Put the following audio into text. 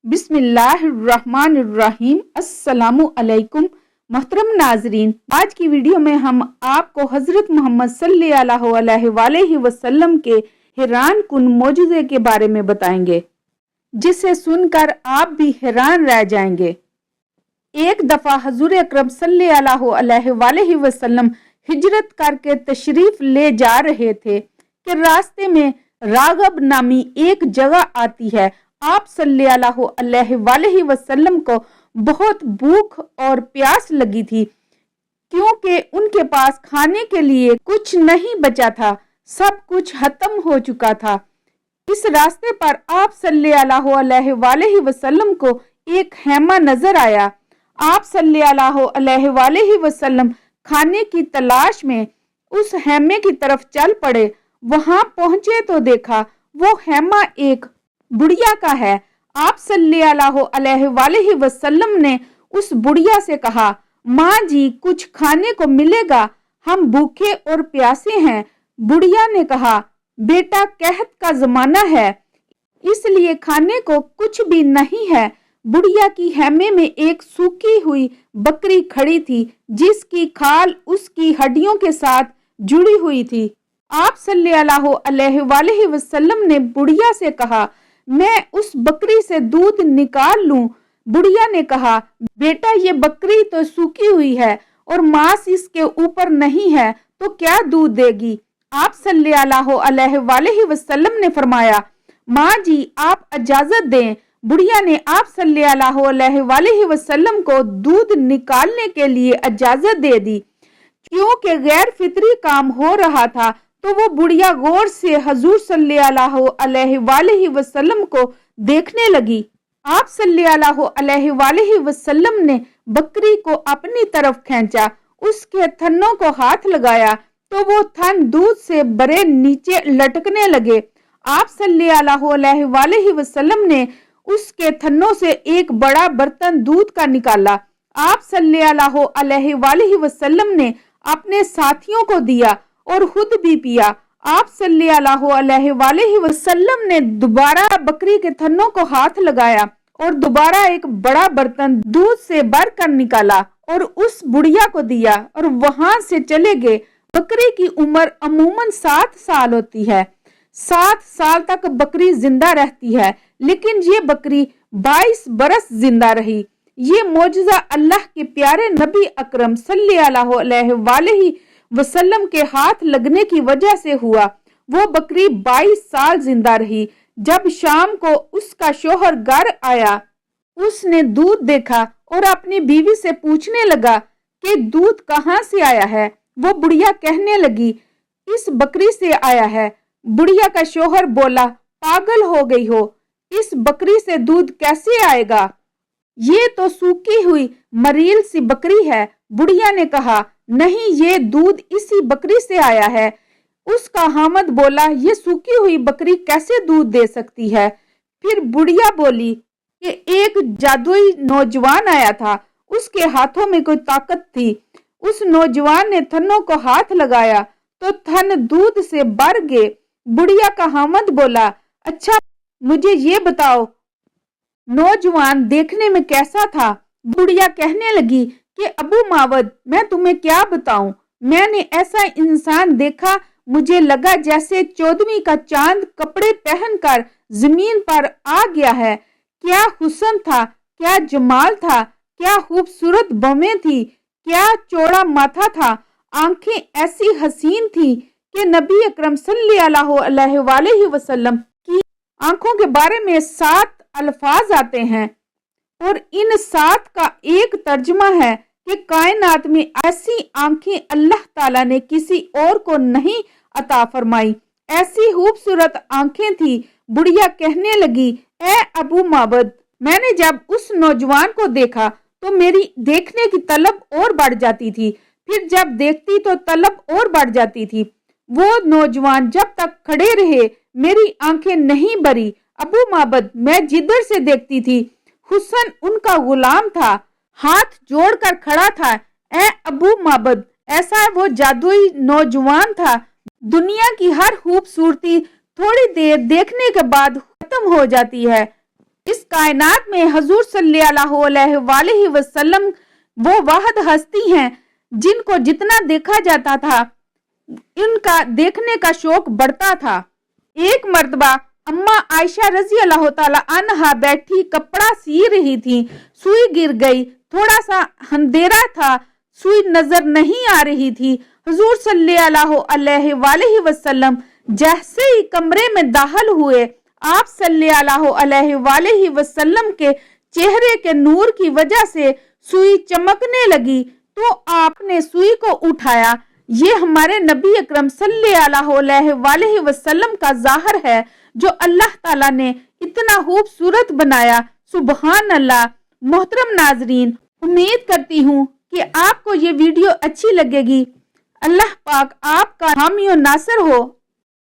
बिस्मिल्लाहिर्रहमानिर्रहीम। अस्सलामु अलैकुम मोहतरम नाजरीन, आज की वीडियो में हम आपको हजरत मोहम्मद सल्लल्लाहु अलैहि वसल्लम के हैरान कुन मौजूदे के बारे में बताएंगे, जिसे सुनकर आप भी हैरान रह जाएंगे। एक दफा हुजूर अकरम सल्लल्लाहु अलैहि वसल्लम हिजरत करके तशरीफ ले जा रहे थे कि रास्ते में रागब नामी एक जगह आती है। आप सल्लल्लाहु अलैहि वसल्लम को बहुत भूख और प्यास लगी थी, क्योंकि उनके पास खाने के लिए कुछ नहीं बचा था, सब कुछ खत्म हो चुका था। इस रास्ते पर आप सल्लल्लाहु अलैहि वसल्लम को एक खेमा नजर आया। आप सल्लल्लाहु अलैहि वसल्लम खाने की तलाश में उस खेमे की तरफ चल पड़े। वहां पहुंचे तो देखा वो खेमा एक बुढ़िया का है। आप सल्लल्लाहु अलैहि वसल्लम ने उस बुढ़िया से कहा, माँ जी कुछ खाने को मिलेगा, हम भूखे और प्यासे हैं। बुढ़िया ने कहा, बेटा कहत का जमाना है, इसलिए खाने को कुछ भी नहीं है। बुढ़िया की खेमे में एक सूखी हुई बकरी खड़ी थी, जिसकी खाल उसकी हड्डियों के साथ जुड़ी हुई थी। आप सल्लल्लाहु अलैहि वसल्लम ने बुढ़िया से कहा, मैं उस बकरी से दूध निकाल लूं। बुढ़िया ने कहा, बेटा ये बकरी तो सूखी हुई है और मांस इसके ऊपर नहीं है, तो क्या दूध देगी। आप सल्लल्लाहु अलैहि वसल्लम ने फरमाया, माँ जी आप इजाजत दें। बुढ़िया ने आप सल्लल्लाहु अलैहि वसल्लम को दूध निकालने के लिए इजाजत दे दी। क्योंकि गैर फितरी काम हो रहा था, तो वो बुढ़िया गौर से हुजूर सल्लल्लाहु अलैहि वसल्लम को देखने लगी। आप सल्लल्लाहु अलैहि वसल्लम ने बकरी को अपनी तरफ खींचा, उसके थनों को हाथ लगाया तो वो थन दूध से भरे नीचे लटकने लगे। आप सल्लल्लाहु अलैहि वसल्लम ने उसके थनों से एक बड़ा बर्तन दूध का निकाला। आप सल्लल्लाहु अलैहि वसल्लम ने अपने साथियों को दिया और खुद भी पिया। आप सल्लल्लाहु अलैहि वसल्लम ने दोबारा बकरी के थनों को हाथ लगाया और दोबारा एक बड़ा बर्तन दूध से भर कर निकाला और उस बुढ़िया को दिया और वहां से चले गए। बकरी की उम्र अमूमन 7 साल होती है। 7 साल तक बकरी जिंदा रहती है, लेकिन ये बकरी 22 बरस जिंदा रही। ये मौजज़ा अल्लाह के प्यारे नबी अकरम सल्लल्लाहु अलैहि वसल्लम के हाथ लगने की वजह से हुआ। वो बकरी 22 साल जिंदा रही। जब शाम को उसका शोहर घर आया, उसने दूध देखा और अपनी बीवी से पूछने लगा कि दूध कहाँ से आया है। वो बुढ़िया कहने लगी, इस बकरी से आया है। बुढ़िया का शोहर बोला, पागल हो गई हो, इस बकरी से दूध कैसे आएगा, ये तो सूखी हुई मरील सी बकरी है। बुढ़िया ने कहा, नहीं ये दूध इसी बकरी से आया है। उसका हामद बोला, ये सूखी हुई बकरी कैसे दूध दे सकती है। फिर बुढ़िया बोली कि एक जादुई नौजवान आया था, उसके हाथों में कोई ताकत थी। उस नौजवान ने थनों को हाथ लगाया तो थन दूध से भर गए। बुढ़िया का हामद बोला, अच्छा मुझे ये बताओ नौजवान देखने में कैसा था। बुढ़िया कहने लगी कि अबू मावद मैं तुम्हें क्या बताऊं, मैंने ऐसा इंसान देखा, मुझे लगा जैसे 14वीं का चांद कपड़े पहनकर जमीन पर आ गया है। क्या हुस्न था, क्या जमाल था, क्या खूबसूरत बमें थी, क्या चौड़ा माथा था। आंखें ऐसी हसीन थी कि नबी अकरम सल्लल्लाहु अलैहि वसल्लम की आंखों के बारे में 7 अल्फाज आते हैं और इन 7 का एक तर्जुमा है कि कायनात में ऐसी आंखें अल्लाह ताला ने किसी और को नहीं अता फरमाई। ऐसी खूबसूरत आंखें थी। बुढ़िया कहने लगी, ए अबू माबद, मैंने जब उस नौजवान को देखा तो मेरी देखने की तलब और बढ़ जाती थी, फिर जब देखती तो तलब और बढ़ जाती थी। वो नौजवान जब तक खड़े रहे मेरी आंखें नहीं भरी। अबू माबद, मैं जिधर से देखती थी हुस्न उनका गुलाम था, हाथ जोड़कर खड़ा था। ए अबू माबद, ऐसा वो जादुई नौजवान था। दुनिया की हर खूबसूरती थोड़ी देर देखने के बाद खत्म हो जाती है। اس کائنات میں حضور صلی اللہ علیہ وسلم وہ واحد ہستی ہیں جن کو جتنا دیکھا جاتا تھا ان کا دیکھنے کا شوق بڑھتا تھا۔ ایک مرتبہ اما عائشہ رضی اللہ تعالی عنہا بیٹھی کپڑا سی رہی تھی، سوئی گر گئی، تھوڑا سا اندھیرا تھا، سوئی نظر نہیں آ رہی تھی۔ حضور صلی اللہ علیہ وسلم جیسے ہی کمرے میں داخل ہوئے، آپ صلی اللہ علیہ وسلم کے چہرے کے نور کی وجہ سے سوئی چمکنے لگی تو آپ نے سوئی کو اٹھایا۔ یہ ہمارے نبی اکرم صلی اللہ علیہ وسلم کا ظاہر ہے جو اللہ تعالیٰ نے اتنا خوبصورت بنایا۔ سبحان اللہ۔ محترم ناظرین، امید کرتی ہوں کہ آپ کو یہ ویڈیو اچھی لگے گی۔ اللہ پاک آپ کا حامی و ناصر ہو۔